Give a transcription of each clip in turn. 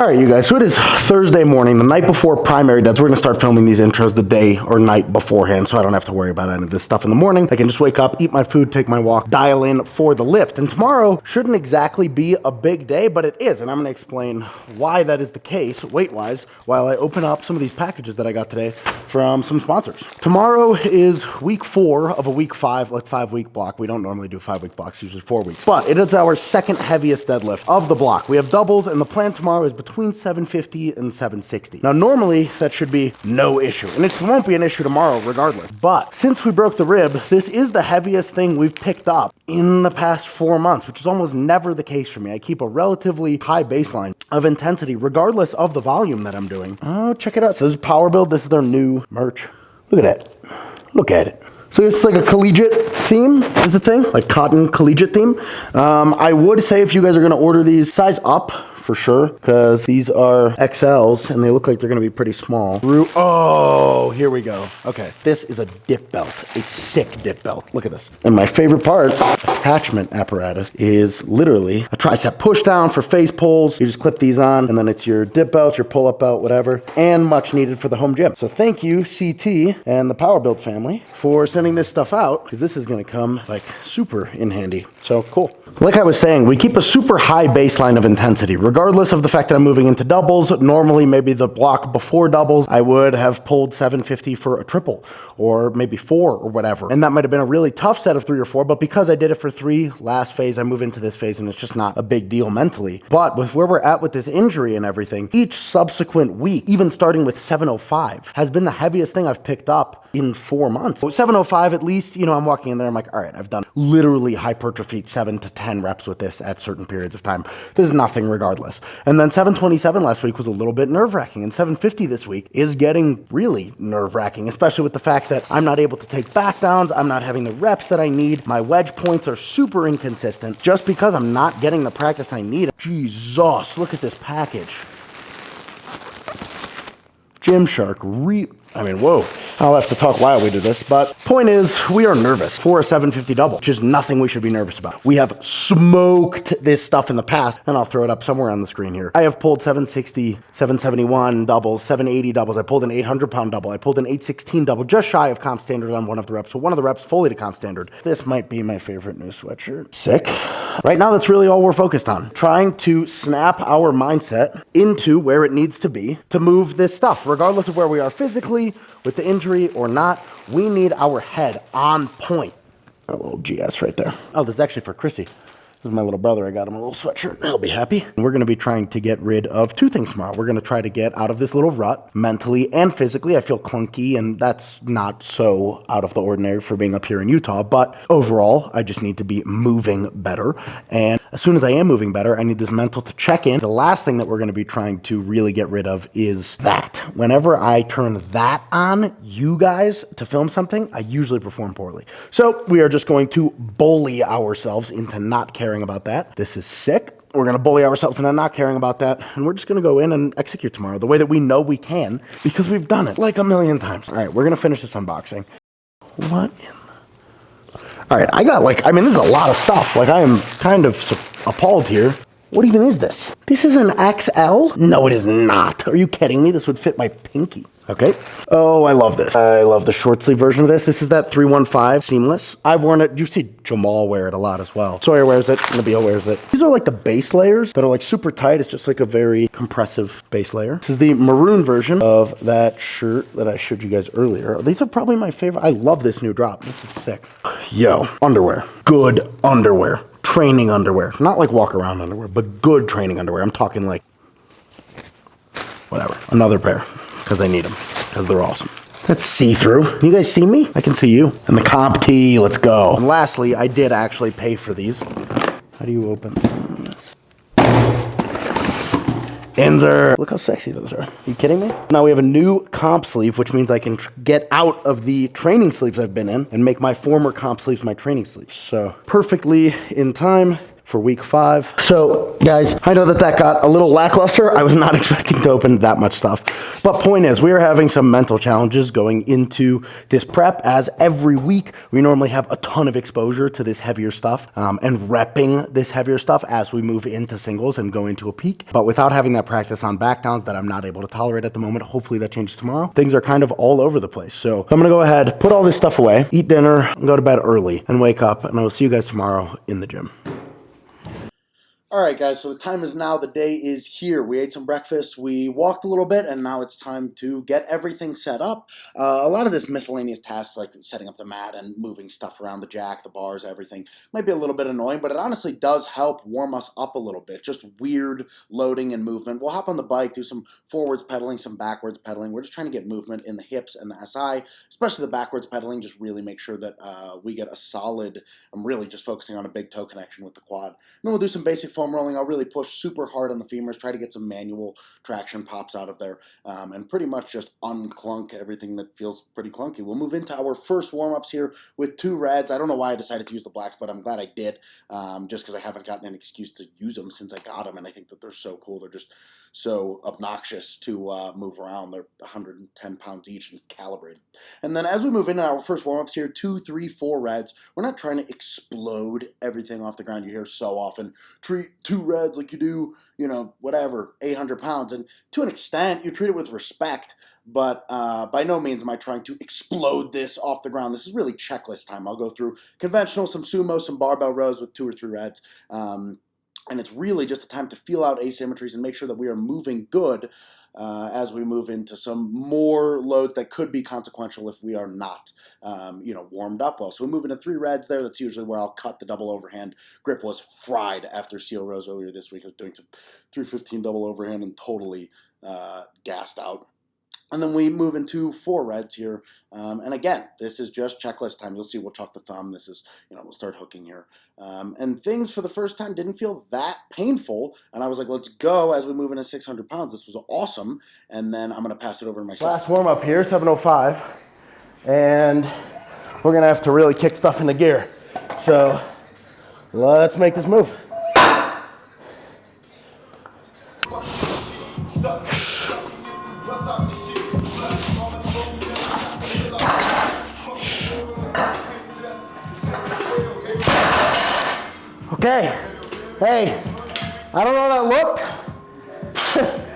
All right, you guys, so it is Thursday morning, the night before primary deads. We're going to start filming these intros the day or night beforehand, so I don't have to worry about any of this stuff in the morning. I can just wake up, eat my food, take my walk, dial in for the lift. And tomorrow shouldn't exactly be a big day, but it is, and I'm going to explain why that is the case, weight-wise, while I open up some of these packages that I got today from some sponsors. Tomorrow is week 4 of a week 5, like 5-week block. We don't normally do 5-week blocks, usually 4 weeks. But it is our second heaviest deadlift of the block. We have doubles, and the plan tomorrow is between 750 and 760. Now, normally that should be no issue, and it won't be an issue tomorrow regardless. But since we broke the rib, this is the heaviest thing we've picked up in the past 4 months, which is almost never the case for me. I keep a relatively high baseline of intensity regardless of the volume that I'm doing. Oh, check it out. So this is Power Build. This is their new merch. Look at that. Look at it. So it's like a collegiate theme is the thing, like cotton collegiate theme. I would say if you guys are gonna order these, size up for sure, because these are XLs and they look like they're gonna be pretty small. Oh, here we go. Okay, this is a dip belt, a sick dip belt. Look at this. And my favorite part, attachment apparatus, is literally a tricep push down for face pulls. You just clip these on and then it's your dip belt, your pull-up belt, whatever, and much needed for the home gym. So thank you, CT and the Power Build family, for sending this stuff out, because this is gonna come like super in handy. So cool. Like I was saying, we keep a super high baseline of intensity, regardless of the fact that I'm moving into doubles. Normally, maybe the block before doubles, I would have pulled 750 for a triple, or maybe 4 or whatever. And that might have been a really tough set of 3 or 4, but because I did it for 3 last phase, I move into this phase and it's just not a big deal mentally. But with where we're at with this injury and everything, each subsequent week, even starting with 705, has been the heaviest thing I've picked up in 4 months. So 705 at least, you know, I'm walking in there, I'm like, all right, I've done literally hypertrophied 7 to 10 reps with this at certain periods of time. This is nothing regardless. And then 727 last week was a little bit nerve-wracking, and 750 this week is getting really nerve-wracking, especially with the fact that I'm not able to take backdowns, I'm not having the reps that I need, my wedge points are super inconsistent just because I'm not getting the practice I need. Jesus, look at this package. Gymshark, whoa. I'll have to talk while we do this, but point is, we are nervous for a 750 double, which is nothing we should be nervous about. We have smoked this stuff in the past, and I'll throw it up somewhere on the screen here. I have pulled 760, 771 doubles, 780 doubles. I pulled an 800-pound double. I pulled an 816 double, just shy of comp standard on one of the reps, so one of the reps fully to comp standard. This might be my favorite new sweatshirt. Sick. Right now, that's really all we're focused on. Trying to snap our mindset into where it needs to be to move this stuff, regardless of where we are physically, with the injury or not. We need our head on point. A little GS right there. Oh, this is actually for Chrissy. This is my little brother. I got him a little sweatshirt. He'll be happy. We're going to be trying to get rid of 2 things tomorrow. We're going to try to get out of this little rut mentally and physically. I feel clunky, and that's not so out of the ordinary for being up here in Utah. But overall, I just need to be moving better. And as soon as I am moving better, I need this mental to check in. The last thing that we're going to be trying to really get rid of is that. Whenever I turn that on, you guys, to film something, I usually perform poorly. So we are just going to bully ourselves into not caring about that. This is sick. We're going to bully ourselves into not caring about that, and we're just going to go in and execute tomorrow the way that we know we can, because we've done it like a million times. All right, we're going to finish this unboxing. What in the... All right, this is a lot of stuff. Like, I am kind of appalled here. What even is this? This is an XL? No, it is not. Are you kidding me? This would fit my pinky. Okay. Oh, I love this. I love the short sleeve version of this. This is that 315 seamless. I've worn it. You see Jamal wear it a lot as well. Sawyer wears it. Nabil wears it. These are like the base layers that are like super tight. It's just like a very compressive base layer. This is the maroon version of that shirt that I showed you guys earlier. These are probably my favorite. I love this new drop. This is sick. Yo, underwear. Good underwear. Training underwear. Not like walk around underwear, but good training underwear. I'm talking like, whatever. Another pair. Because I need them, because they're awesome. That's see-through. You guys see me? I can see you. And the comp tee, let's go. And lastly, I did actually pay for these. How do you open this? Inzer. Look how sexy those are. Are you kidding me? Now we have a new comp sleeve, which means I can get out of the training sleeves I've been in and make my former comp sleeves my training sleeves. So perfectly in time for week 5. So guys, I know that got a little lackluster. I was not expecting to open that much stuff. But point is, we are having some mental challenges going into this prep, as every week we normally have a ton of exposure to this heavier stuff and repping this heavier stuff as we move into singles and go into a peak. But without having that practice on backdowns that I'm not able to tolerate at the moment, hopefully that changes tomorrow. Things are kind of all over the place. So I'm gonna go ahead, put all this stuff away, eat dinner, and go to bed early and wake up, and I will see you guys tomorrow in the gym. All right, guys, so the time is now. The day is here. We ate some breakfast, we walked a little bit, and now it's time to get everything set up. A lot of this miscellaneous tasks, like setting up the mat and moving stuff around the jack, the bars, everything, might be a little bit annoying, but it honestly does help warm us up a little bit. Just weird loading and movement. We'll hop on the bike, do some forwards pedaling, some backwards pedaling. We're just trying to get movement in the hips and the SI, especially the backwards pedaling, just really make sure that we get a solid, I'm really just focusing on a big toe connection with the quad. And then we'll do some basic foam rolling. I'll really push super hard on the femurs, try to get some manual traction pops out of there, and pretty much just unclunk everything that feels pretty clunky. We'll move into our first warm-ups here with 2 reds. I don't know why I decided to use the blacks, but I'm glad I did, just because I haven't gotten an excuse to use them since I got them, and I think that they're so cool. They're just so obnoxious to move around. They're 110 pounds each, and it's calibrated. And then as we move into our first warm-ups here, 2, 3, 4 reds, we're not trying to explode everything off the ground. You hear so often, treat 2 reds like you do, you know, whatever, 800 pounds. And to an extent, you treat it with respect, but by no means am I trying to explode this off the ground. This is really checklist time. I'll go through conventional, some sumo, some barbell rows with 2 or 3 reds. And it's really just a time to feel out asymmetries and make sure that we are moving good as we move into some more loads that could be consequential if we are not, warmed up well. So we move into 3 reds there. That's usually where I'll cut the double overhand. Grip was fried after seal rows earlier this week. I was doing some 315 double overhand and totally gassed out. And then we move into 4 reds here. And again, this is just checklist time. You'll see we'll chalk the thumb. This is, we'll start hooking here. And things for the first time didn't feel that painful. And I was like, let's go as we move into 600 pounds. This was awesome. And then I'm going to pass it over to myself. Last warm up here, 705. And we're going to have to really kick stuff into gear. So let's make this move. Okay, hey, I don't know how that looked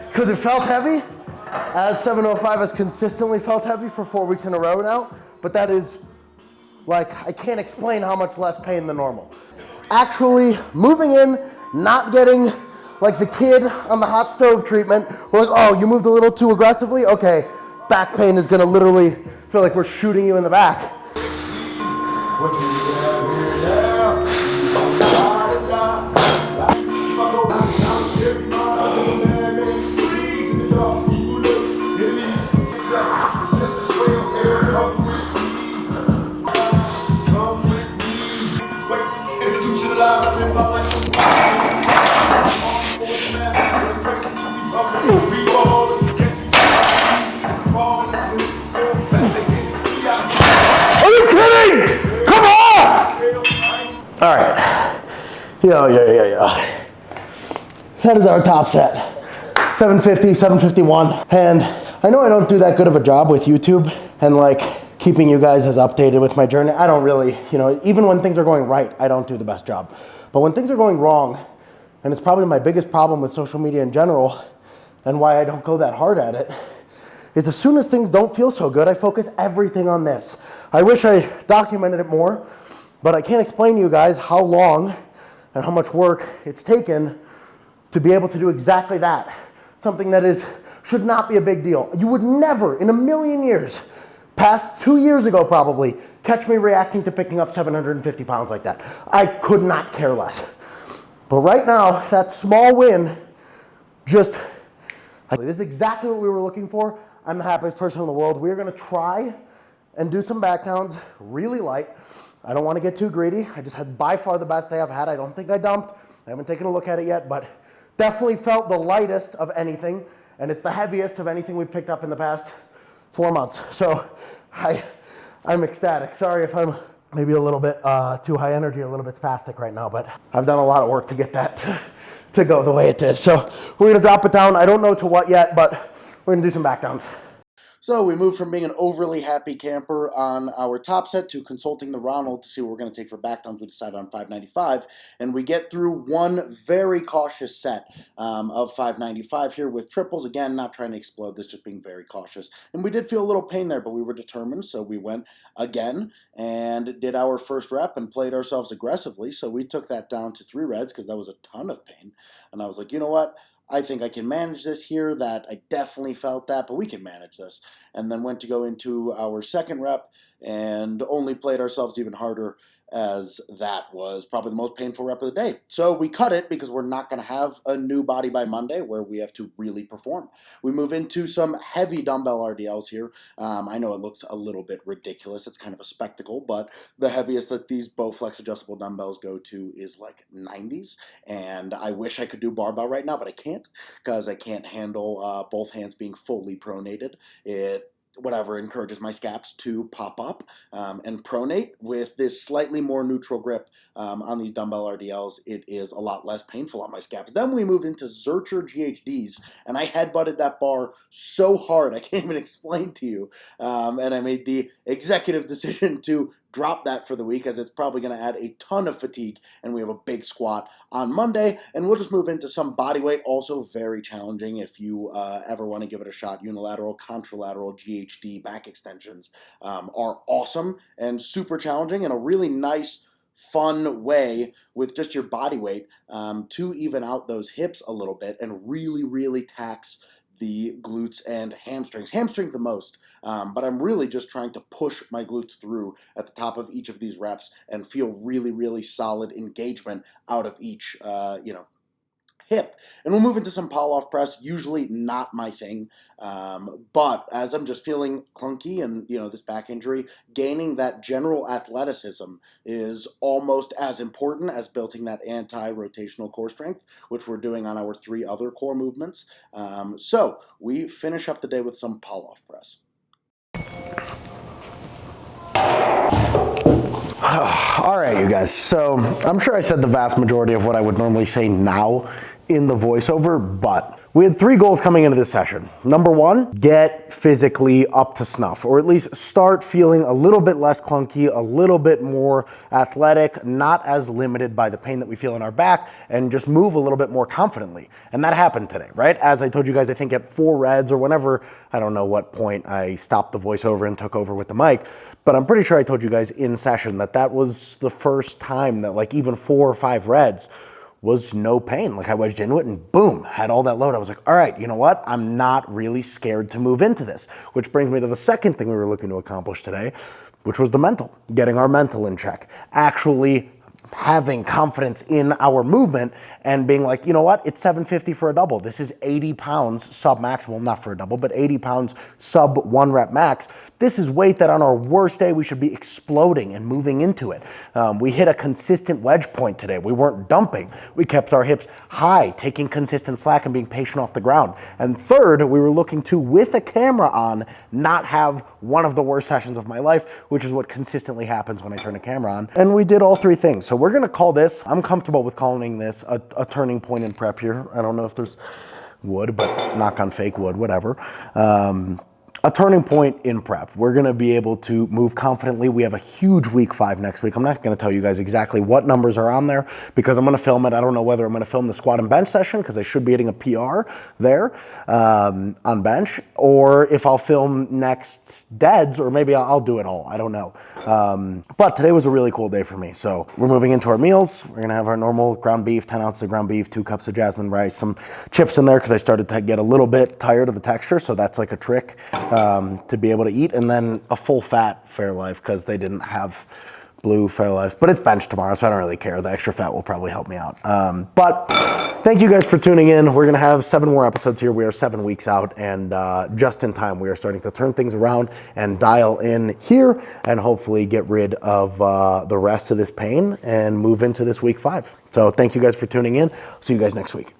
because it felt heavy, as 705 has consistently felt heavy for 4 weeks in a row now, but that is, like, I can't explain how much less pain than normal. Actually moving in, not getting like the kid on the hot stove treatment, we're like, oh, you moved a little too aggressively? Okay, back pain is gonna literally feel like we're shooting you in the back. All right, yeah. That is our top set, 750, 751. And I know I don't do that good of a job with YouTube and like keeping you guys as updated with my journey. I don't really, even when things are going right, I don't do the best job. But when things are going wrong, and it's probably my biggest problem with social media in general and why I don't go that hard at it, is as soon as things don't feel so good, I focus everything on this. I wish I documented it more, but I can't explain to you guys how long and how much work it's taken to be able to do exactly that. Something that should not be a big deal. You would never in a million years, past 2 years ago probably, catch me reacting to picking up 750 pounds like that. I could not care less. But right now, that small win this is exactly what we were looking for. I'm the happiest person in the world. We're gonna try and do some backdowns, really light. I don't wanna get too greedy. I just had by far the best day I've had. I don't think I dumped. I haven't taken a look at it yet, but definitely felt the lightest of anything, and it's the heaviest of anything we've picked up in the past 4 months. So I'm ecstatic. Sorry if I'm Maybe a little bit too high energy, a little bit spastic right now, but I've done a lot of work to get that to go the way it did. So we're gonna drop it down. I don't know to what yet, but we're gonna do some back downs. So we moved from being an overly happy camper on our top set to consulting the Ronald to see what we're going to take for backdowns. We decided on 595, and we get through one very cautious set of 595 here with triples. Again, not trying to explode this, just being very cautious. And we did feel a little pain there, but we were determined, so we went again and did our first rep and played ourselves aggressively. So we took that down to 3 reds because that was a ton of pain. And I was like, you know what? I think I can manage this here. That I definitely felt that, but we can manage this. And then went to go into our second rep and only played ourselves even harder, as that was probably the most painful rep of the day. So we cut it because we're not going to have a new body by Monday where we have to really perform. We move into some heavy dumbbell RDLs here. I know it looks a little bit ridiculous. It's kind of a spectacle, but the heaviest that these Bowflex adjustable dumbbells go to is like 90s. And I wish I could do barbell right now, but I can't because I can't handle both hands being fully pronated. It encourages my scaps to pop up and pronate. With this slightly more neutral grip on these dumbbell RDLs, it is a lot less painful on my scaps. Then we move into Zercher GHDs, and I headbutted that bar so hard I can't even explain to you. And I made the executive decision to drop that for the week, as it's probably going to add a ton of fatigue, and we have a big squat on Monday. And we'll just move into some body weight, also very challenging if you ever want to give it a shot. Unilateral, contralateral GHD back extensions are awesome and super challenging, and a really nice fun way with just your body weight to even out those hips a little bit and really tax the glutes and hamstrings. Hamstrings the most, but I'm really just trying to push my glutes through at the top of each of these reps and feel really solid engagement out of each, hip. And we'll move into some pull-off press, usually not my thing, but as I'm just feeling clunky and, this back injury, gaining that general athleticism is almost as important as building that anti-rotational core strength, which we're doing on our 3 other core movements. So we finish up the day with some pull-off press. All right, you guys, so I'm sure I said the vast majority of what I would normally say now in the voiceover, but we had 3 goals coming into this session. Number 1, get physically up to snuff, or at least start feeling a little bit less clunky, a little bit more athletic, not as limited by the pain that we feel in our back, and just move a little bit more confidently. And that happened today, right? As I told you guys, I think at 4 reds or whenever, I don't know what point I stopped the voiceover and took over with the mic, but I'm pretty sure I told you guys in session that that was the first time that like even 4 or 5 reds was no pain. Like I wedged into it and boom, had all that load. I was like, all right, you know what? I'm not really scared to move into this, which brings me to the second thing we were looking to accomplish today, which was the mental, getting our mental in check, actually having confidence in our movement and being like, you know what, it's 750 for a double. This is 80 pounds sub max, well, not for a double, but 80 pounds sub 1 rep max. This is weight that on our worst day, we should be exploding and moving into it. We hit a consistent wedge point today. We weren't dumping. We kept our hips high, taking consistent slack and being patient off the ground. And third, we were looking to, with a camera on, not have one of the worst sessions of my life, which is what consistently happens when I turn a camera on. And we did all 3 things. So we're gonna call this, I'm comfortable with calling this a turning point in prep here. I don't know if there's wood, but knock on fake wood, whatever. A turning point in prep. We're gonna be able to move confidently. We have a huge week 5 next week. I'm not gonna tell you guys exactly what numbers are on there because I'm gonna film it. I don't know whether I'm gonna film the squat and bench session because I should be hitting a PR there on bench, or if I'll film next deads, or maybe I'll do it all. I don't know. But today was a really cool day for me. So we're moving into our meals. We're gonna have our normal ground beef, 10 ounces of ground beef, 2 cups of jasmine rice, some chips in there because I started to get a little bit tired of the texture. So that's like a trick to be able to eat, and then a full fat Fairlife because they didn't have blue Fairlife, but it's bench tomorrow, so I don't really care. The extra fat will probably help me out. But thank you guys for tuning in. We're gonna have 7 more episodes here. We are 7 weeks out, and just in time, we are starting to turn things around and dial in here and hopefully get rid of the rest of this pain and move into this week 5. So thank you guys for tuning in. See you guys next week.